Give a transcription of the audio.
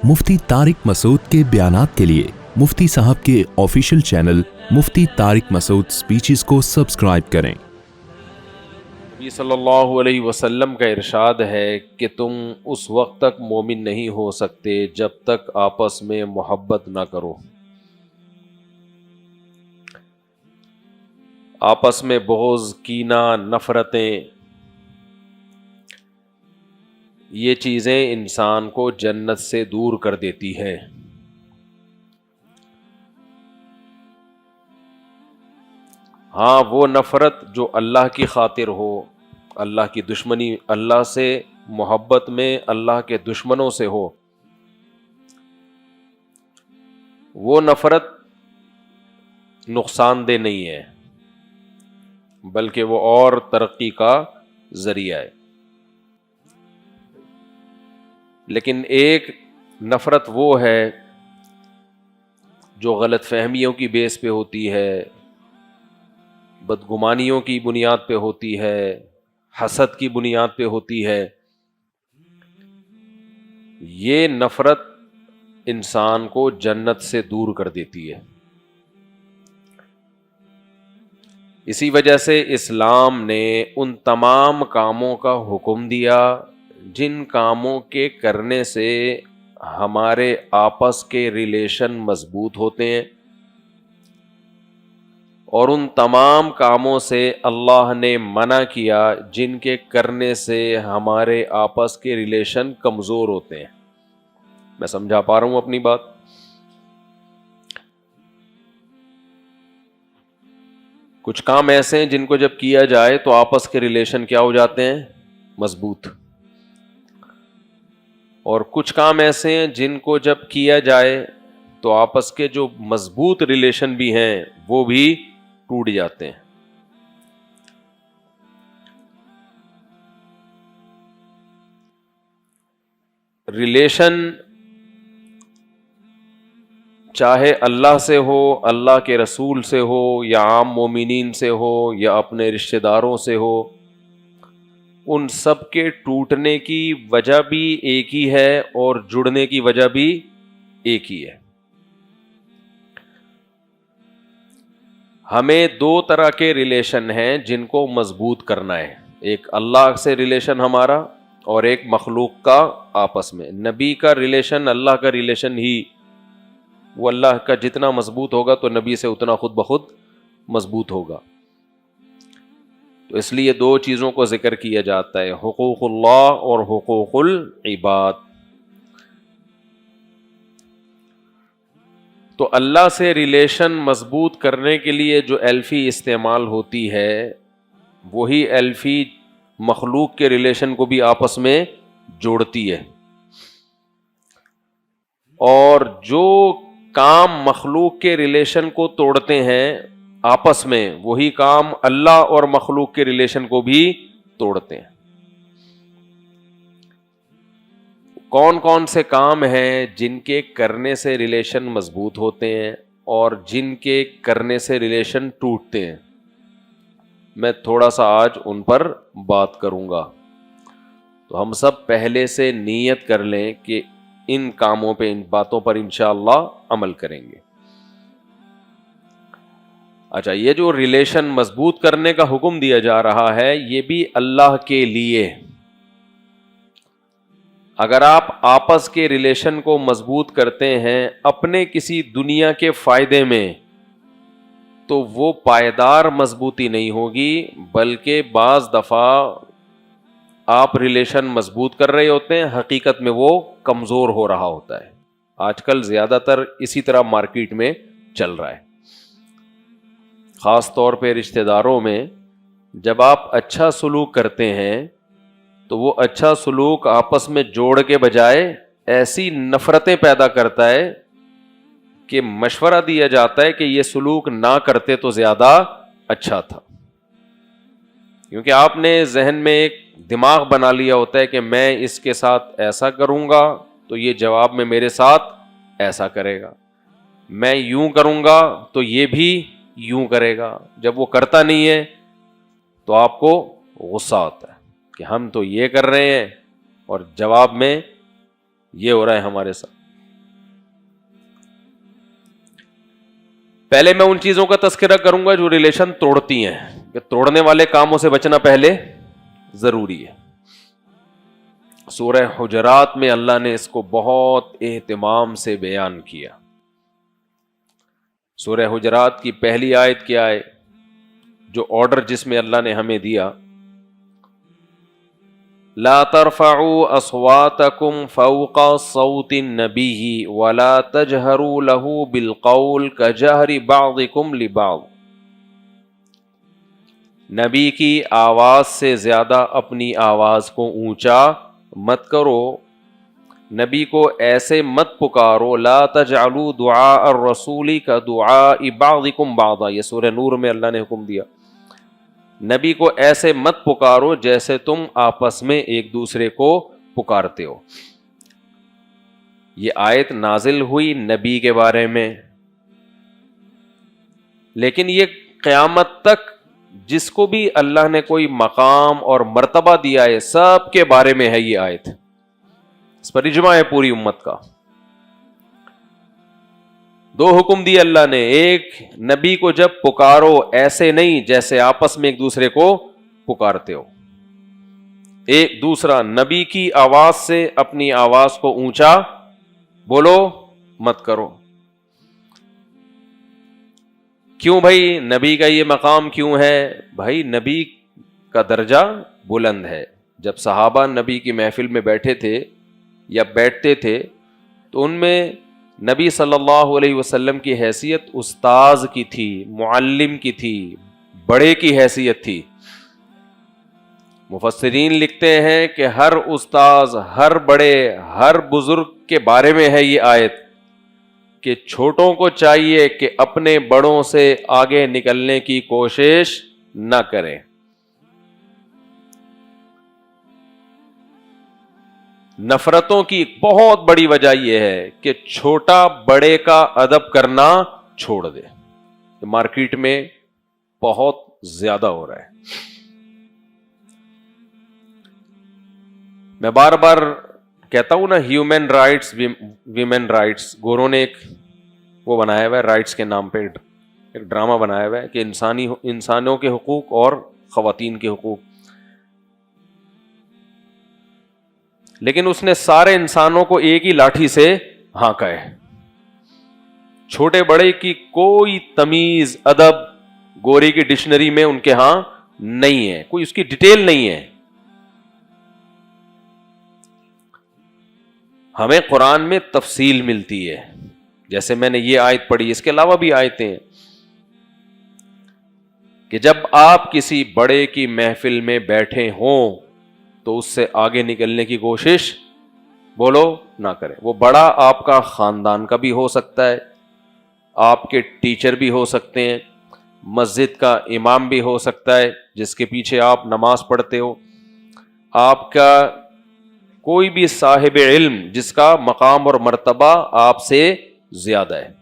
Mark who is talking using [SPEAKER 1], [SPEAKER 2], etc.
[SPEAKER 1] مفتی طارق مسعود کے بیانات کے لیے مفتی صاحب کے آفیشیل چینل مفتی طارق مسعود سپیچز کو سبسکرائب کریں۔
[SPEAKER 2] نبی صلی اللہ علیہ وسلم کا ارشاد ہے کہ تم اس وقت تک مومن نہیں ہو سکتے جب تک آپس میں محبت نہ کرو۔ آپس میں بغض، کینہ، نفرتیں، یہ چیزیں انسان کو جنت سے دور کر دیتی ہے۔ ہاں، وہ نفرت جو اللہ کی خاطر ہو، اللہ کی دشمنی، اللہ سے محبت میں اللہ کے دشمنوں سے ہو، وہ نفرت نقصان دہ نہیں ہے بلکہ وہ اور ترقی کا ذریعہ ہے۔ لیکن ایک نفرت وہ ہے جو غلط فہمیوں کی بیس پہ ہوتی ہے، بدگمانیوں کی بنیاد پہ ہوتی ہے، حسد کی بنیاد پہ ہوتی ہے۔ یہ نفرت انسان کو جنت سے دور کر دیتی ہے۔ اسی وجہ سے اسلام نے ان تمام کاموں کا حکم دیا جن کاموں کے کرنے سے ہمارے آپس کے ریلیشن مضبوط ہوتے ہیں، اور ان تمام کاموں سے اللہ نے منع کیا جن کے کرنے سے ہمارے آپس کے ریلیشن کمزور ہوتے ہیں۔ میں سمجھا پا رہا ہوں اپنی بات؟ کچھ کام ایسے ہیں جن کو جب کیا جائے تو آپس کے ریلیشن کیا ہو جاتے ہیں؟ مضبوط۔ اور کچھ کام ایسے ہیں جن کو جب کیا جائے تو آپس کے جو مضبوط ریلیشن بھی ہیں وہ بھی ٹوٹ جاتے ہیں۔ ریلیشن چاہے اللہ سے ہو، اللہ کے رسول سے ہو، یا عام مومنین سے ہو، یا اپنے رشتہ داروں سے ہو، ان سب کے ٹوٹنے کی وجہ بھی ایک ہی ہے اور جڑنے کی وجہ بھی ایک ہی ہے۔ ہمیں دو طرح کے ریلیشن ہیں جن کو مضبوط کرنا ہے، ایک اللہ سے ریلیشن ہمارا اور ایک مخلوق کا آپس میں۔ نبی کا ریلیشن اللہ کا ریلیشن ہی، وہ اللہ کا جتنا مضبوط ہوگا تو نبی سے اتنا خود بخود مضبوط ہوگا۔ تو اس لیے دو چیزوں کو ذکر کیا جاتا ہے، حقوق اللہ اور حقوق العباد۔ تو اللہ سے ریلیشن مضبوط کرنے کے لیے جو ایلفی استعمال ہوتی ہے، وہی ایلفی مخلوق کے ریلیشن کو بھی آپس میں جوڑتی ہے، اور جو کام مخلوق کے ریلیشن کو توڑتے ہیں آپس میں، وہی کام اللہ اور مخلوق کے ریلیشن کو بھی توڑتے ہیں۔ کون کون سے کام ہیں جن کے کرنے سے ریلیشن مضبوط ہوتے ہیں اور جن کے کرنے سے ریلیشن ٹوٹتے ہیں؟ میں تھوڑا سا آج ان پر بات کروں گا۔ تو ہم سب پہلے سے نیت کر لیں کہ ان کاموں پہ، ان باتوں پر انشاءاللہ عمل کریں گے۔ اچھا، یہ جو ریلیشن مضبوط کرنے کا حکم دیا جا رہا ہے، یہ بھی اللہ کے لیے۔ اگر آپ آپس کے ریلیشن کو مضبوط کرتے ہیں اپنے کسی دنیا کے فائدے میں، تو وہ پائیدار مضبوطی نہیں ہوگی، بلکہ بعض دفعہ آپ ریلیشن مضبوط کر رہے ہوتے ہیں، حقیقت میں وہ کمزور ہو رہا ہوتا ہے۔ آج کل زیادہ تر اسی طرح مارکیٹ میں چل رہا ہے، خاص طور پہ رشتہ داروں میں۔ جب آپ اچھا سلوک کرتے ہیں تو وہ اچھا سلوک آپس میں جوڑ کے بجائے ایسی نفرتیں پیدا کرتا ہے کہ مشورہ دیا جاتا ہے کہ یہ سلوک نہ کرتے تو زیادہ اچھا تھا، کیونکہ آپ نے ذہن میں ایک دماغ بنا لیا ہوتا ہے کہ میں اس کے ساتھ ایسا کروں گا تو یہ جواب میں میرے ساتھ ایسا کرے گا، میں یوں کروں گا تو یہ بھی یوں کرے گا۔ جب وہ کرتا نہیں ہے تو آپ کو غصہ آتا ہے کہ ہم تو یہ کر رہے ہیں اور جواب میں یہ ہو رہا ہے ہمارے ساتھ۔ پہلے میں ان چیزوں کا تذکرہ کروں گا جو ریلیشن توڑتی ہیں، کہ توڑنے والے کاموں سے بچنا پہلے ضروری ہے۔ سورہ حجرات میں اللہ نے اس کو بہت اہتمام سے بیان کیا۔ سورہ حجرات کی پہلی آیت کیا ہے؟ جو آرڈر جس میں اللہ نے ہمیں دیا، لا ترفعوا اصواتکم فوق صوت النبی ولا تجہروا له بالقول کجہر بعضکم لبعض، نبی کی آواز سے زیادہ اپنی آواز کو اونچا مت کرو، نبی کو ایسے مت پکارو، لا تجعلوا دعاء الرسول کدعاء بعضکم بعضا، یہ سورہ نور میں اللہ نے حکم دیا، نبی کو ایسے مت پکارو جیسے تم آپس میں ایک دوسرے کو پکارتے ہو۔ یہ آیت نازل ہوئی نبی کے بارے میں، لیکن یہ قیامت تک جس کو بھی اللہ نے کوئی مقام اور مرتبہ دیا ہے سب کے بارے میں ہے یہ آیت، اس پر اجماع ہے پوری امت کا۔ دو حکم دیے اللہ نے، ایک نبی کو جب پکارو ایسے نہیں جیسے آپس میں ایک دوسرے کو پکارتے ہو، ایک دوسرا نبی کی آواز سے اپنی آواز کو اونچا بولو مت کرو۔ کیوں بھائی نبی کا یہ مقام کیوں ہے؟ بھائی نبی کا درجہ بلند ہے۔ جب صحابہ نبی کی محفل میں بیٹھے تھے یا بیٹھتے تھے تو ان میں نبی صلی اللہ علیہ وسلم کی حیثیت استاذ کی تھی، معلم کی تھی، بڑے کی حیثیت تھی۔ مفسرین لکھتے ہیں کہ ہر استاذ، ہر بڑے، ہر بزرگ کے بارے میں ہے یہ آیت کہ چھوٹوں کو چاہیے کہ اپنے بڑوں سے آگے نکلنے کی کوشش نہ کریں۔ نفرتوں کی بہت بڑی وجہ یہ ہے کہ چھوٹا بڑے کا ادب کرنا چھوڑ دے، مارکیٹ میں بہت زیادہ ہو رہا ہے۔ میں بار بار کہتا ہوں نا، ہیومن رائٹس، ویمن رائٹس، گوروں نے ایک وہ بنایا ہوا ہے رائٹس کے نام پہ، ایک ڈرامہ بنایا ہوا ہے کہ انسانوں کے حقوق اور خواتین کے حقوق، لیکن اس نے سارے انسانوں کو ایک ہی لاٹھی سے ہانکا ہے۔ چھوٹے بڑے کی کوئی تمیز، ادب گوری کی ڈکشنری میں ان کے ہاں نہیں ہے، کوئی اس کی ڈیٹیل نہیں ہے۔ ہمیں قرآن میں تفصیل ملتی ہے، جیسے میں نے یہ آیت پڑھی، اس کے علاوہ بھی آیتیں ہیں کہ جب آپ کسی بڑے کی محفل میں بیٹھے ہوں تو اس سے آگے نکلنے کی کوشش بولو نہ کریں۔ وہ بڑا آپ کا خاندان کا بھی ہو سکتا ہے، آپ کے ٹیچر بھی ہو سکتے ہیں، مسجد کا امام بھی ہو سکتا ہے جس کے پیچھے آپ نماز پڑھتے ہو، آپ کا کوئی بھی صاحب علم جس کا مقام اور مرتبہ آپ سے زیادہ ہے۔